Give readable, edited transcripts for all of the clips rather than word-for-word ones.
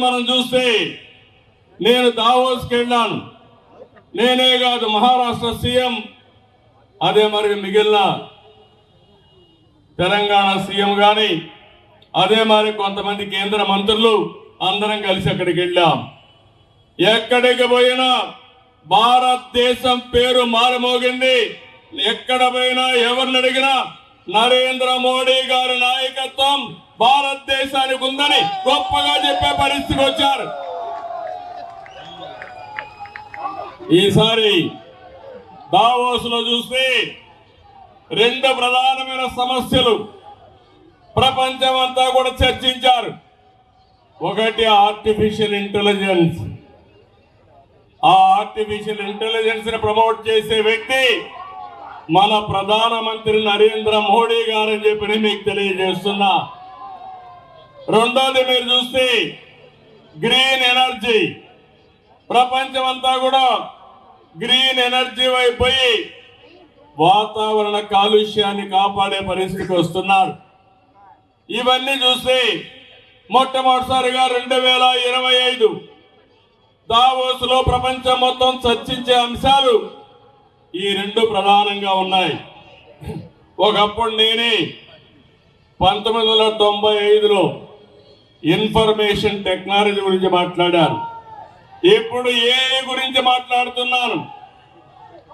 మనం చూస్తే నేను దావోస్కి వెళ్ళాను. నేనే కాదు, మహారాష్ట్ర సీఎం, అదే మరి మిగిలిన తెలంగాణ సీఎం కానీ, అదే మరి కొంతమంది కేంద్ర మంత్రులు అందరం కలిసి అక్కడికి వెళ్ళాం. ఎక్కడికి పోయినా భారతదేశం పేరు మారుమోగింది. ఎక్కడ పోయినా ఎవరిని అడిగినా నరేంద్ర మోడీ గారి నాయకత్వం భారతదేశానికి ఉందని గొప్పగా చెప్పే పరిస్థితికి వచ్చారు. ఈసారి దావోస్ లో చూస్తే రెండు ప్రధానమైన సమస్యలు ప్రపంచం అంతా కూడా చర్చించారు. ఒకటి ఆర్టిఫిషియల్ ఇంటెలిజెన్స్. ఆ ఆర్టిఫిషియల్ ఇంటెలిజెన్స్ ని ప్రమోట్ చేసే వ్యక్తి మన ప్రధానమంత్రి నరేంద్ర మోడీ గారని చెప్పి మీకు తెలియజేస్తున్నా. రెండోది మీరు చూస్తే గ్రీన్ ఎనర్జీ. ప్రపంచం అంతా కూడా గ్రీన్ ఎనర్జీ వైపోయి వాతావరణ కాలుష్యాన్ని కాపాడే పరిస్థితికి వస్తున్నారు. ఇవన్నీ చూస్తే మొట్టమొదటిసారిగా 2025 దావోస్ లో ప్రపంచం మొత్తం చర్చించే అంశాలు ఈ రెండు ప్రధానంగా ఉన్నాయి. ఒకప్పుడు నేనే 1995లో ఇన్ఫర్మేషన్ టెక్నాలజీ గురించి మాట్లాడాను. ఇప్పుడు ఏఐ గురించి మాట్లాడుతున్నాను.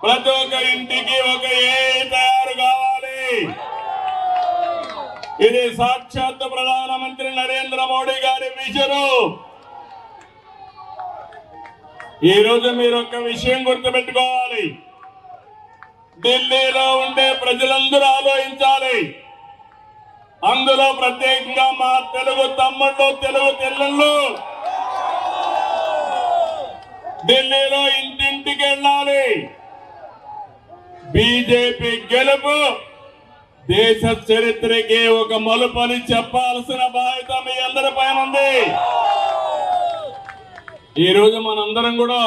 ప్రతి ఒక్క ఇంటికి ఒక ఏఐ తయారు కావాలి. ఇది సాక్షాత్ ప్రధానమంత్రి నరేంద్ర మోడీ గారి విజను. ఈ రోజు మీరు ఒక విషయం గుర్తుపెట్టుకోవాలి. ఢిల్లీలో ఉండే ప్రజలందరూ ఆలోచించాలి. అందులో ప్రత్యేకంగా మా తెలుగు తమ్ముళ్ళు, తెలుగు చెల్లెళ్ళు ఢిల్లీలో ఇంటింటికి వెళ్ళాలి. బీజేపీ గెలుపు దేశ చరిత్రకి ఒక మలుపని చెప్పాల్సిన బాధ్యత మీ అందరి పైన ఉంది. ఈ రోజు మనందరం కూడా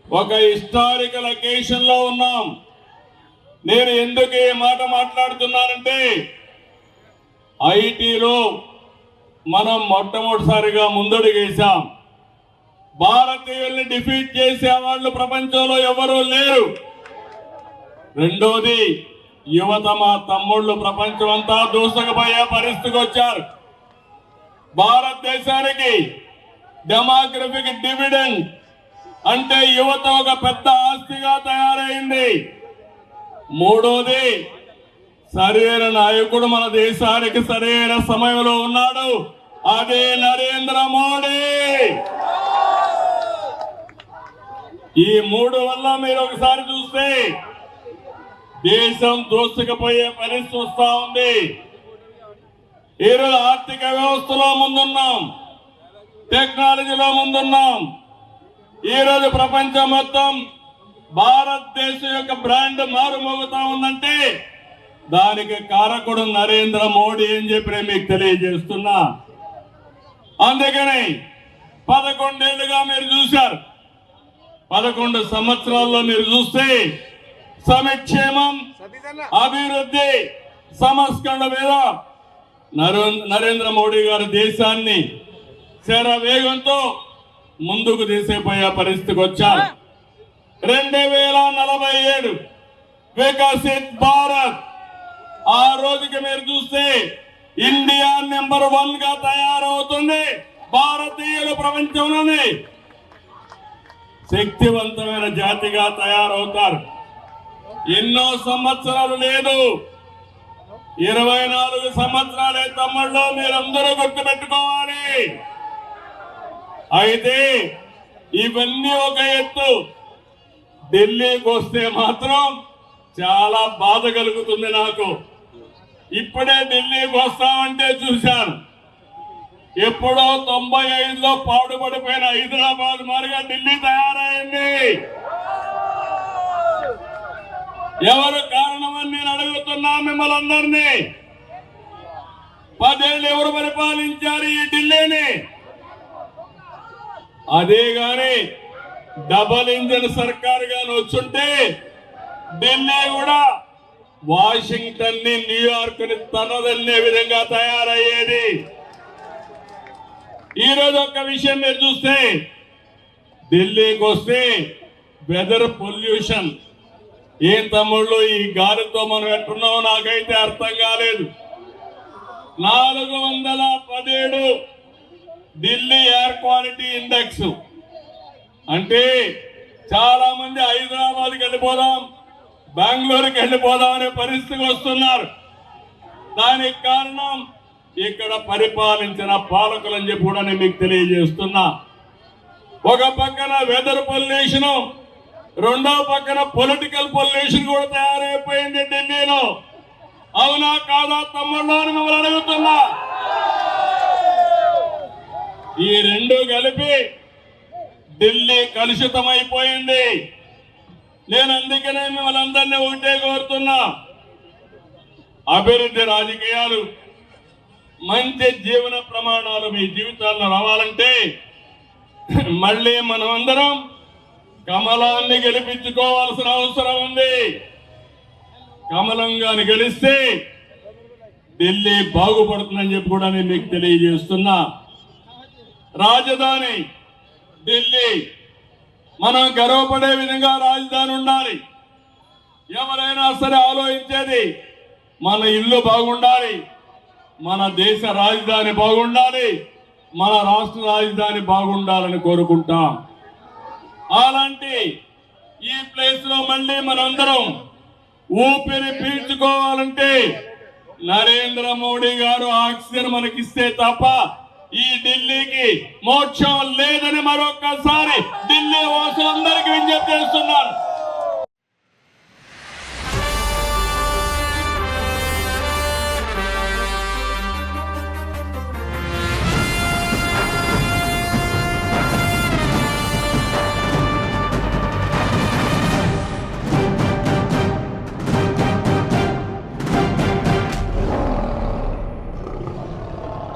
ఒక హిస్టారికల్ అకేషన్ లో ఉన్నాం. నేను ఎందుకు ఈ మాట మాట్లాడుతున్నానంటే, ఐటీలో మనం మొట్టమొదటిసారిగా ముందడుగేశాం. భారతీయుల్ని డిఫీట్ చేసే వాళ్ళు ప్రపంచంలో ఎవరూ లేరు. రెండోది, యువత మా తమ్ముళ్ళు ప్రపంచం అంతా దూసుకుపోయే పరిస్థితికి వచ్చారు. భారతదేశానికి డెమోగ్రఫిక్ డివిడెండ్ అంటే యువత ఒక పెద్ద ఆస్తిగా తయారైంది. మూడోది, సరైన నాయకుడు మన దేశానికి సరైన సమయంలో ఉన్నాడు. అదే నరేంద్ర మోడీ. ఈ మూడు వల్ల మీరు ఒకసారి చూస్తే దేశం దూసుకుపోయే పరిస్థితి వస్తా ఉంది. ఈరోజు ఆర్థిక వ్యవస్థలో ముందున్నాం, టెక్నాలజీలో ముందున్నాం. ఈరోజు ప్రపంచం మొత్తం భారతదేశం యొక్క బ్రాండ్ మారుమోగుతా ఉందంటే దానికి కారకుడు నరేంద్ర మోడీ అని చెప్పి మీకు తెలియజేస్తున్నా. అందుకని 11 ఏళ్లుగా మీరు చూశారు. 11 సంవత్సరాల్లో మీరు చూస్తే సంక్షేమం, అభివృద్ధి, సంస్కరణ మీద నరేంద్ర మోడీ గారు దేశాన్ని శరవేగంతో ముందుకు తీసేపోయే పరిస్థితికి వచ్చారు. 2047 వికసిత్ భారత్. ఆ రోజుకి మీరు చూస్తే ఇండియా నెంబర్ 1 గా తయారవుతుంది. భారతీయులు ప్రపంచంలోనే శక్తివంతమైన జాతిగా తయారవుతారు. ఎన్నో సంవత్సరాలు లేదు, 24 సంవత్సరాలే తమ్ముళ్ళు, మీరందరూ గుర్తుపెట్టుకోవాలి. అయితే ఇవన్నీ ఒక ఎత్తు. ఢిల్లీకి వస్తే మాత్రం చాలా బాధ కలుగుతుంది నాకు. ఇప్పుడే ఢిల్లీకి వస్తామంటే చూశాను. ఎప్పుడో 95లో పాడుపడిపోయిన హైదరాబాద్ మారిగా ఢిల్లీ తయారైంది. ఎవరు కారణమని నేను అడుగుతున్నా మిమ్మల్ని అందరినీ. 10 ఏళ్ళు ఎవరు పరిపాలించారు ఈ ఢిల్లీని? అదే గాని డబల్ ఇంజన్ సర్కార్ గాని వచ్చుంటే ఢిల్లీ కూడా వాషింగ్టన్ ని, న్యూయార్క్ ని తనదన్నే విధంగా తయారయ్యేది. ఈ రోజు ఒక విషయం మీరు చూస్తే ఢిల్లీకి వస్తే వెదర్ పొల్యూషన్ ఏం తమ్ముళ్ళు ఈ గాలితో మనం ఎట్టున్నామో నాకైతే అర్థం కాలేదు. 417 ఢిల్లీ ఎయిర్ క్వాలిటీ ఇండెక్స్ అంటే చాలా మంది హైదరాబాద్కి వెళ్ళిపోదాం, బెంగళూరుకి వెళ్ళిపోదాం అనే పరిస్థితికి వస్తున్నారు. దానికి కారణం ఇక్కడ పరిపాలించిన పాలకులని చెప్పి కూడా నేను మీకు తెలియజేస్తున్నా. ఒక పక్కన వెదర్ పొల్యూషన్, రెండో పక్కన పొలిటికల్ పొల్యూషన్ కూడా తయారైపోయింది ఢిల్లీలో. అవునా కాదా తమ్ముళ్ళు అని మిమ్మల్ని అడుగుతున్నా. ఈ రెండు కలిపి ఢిల్లీ కలుషితమైపోయింది. నేను అందుకనే మిమ్మల్ని అందరినీ ఒకటే కోరుతున్నా, అభివృద్ధి రాజకీయాలు, మంచి జీవన ప్రమాణాలు మీ జీవితాల్లో రావాలంటే మళ్ళీ మనం అందరం కమలాన్ని గెలిపించుకోవాల్సిన అవసరం ఉంది. కమలంగాని గెలిస్తే ఢిల్లీ బాగుపడుతుందని చెప్పి కూడా నేను మీకు తెలియజేస్తున్నా. రాజధాని ఢిల్లీ, మనం గర్వపడే విధంగా రాజధాని ఉండాలి. ఎవరైనా సరే ఆలోచించేది మన ఇల్లు బాగుండాలి, మన దేశ రాజధాని బాగుండాలి, మన రాష్ట్ర రాజధాని బాగుండాలని కోరుకుంటాం. అలాంటి ఈ ప్లేస్ లో మళ్ళీ మనందరం ఊపిరి పీల్చుకోవాలంటే నరేంద్ర మోడీ గారు ఆక్సిజన్ మనకిస్తే తప్ప ఈ ఢిల్లీకి మోక్షం లేదని మరొక్కసారి ఢిల్లీ వాసులందరికీ విజ్ఞప్తి చేస్తున్నాను.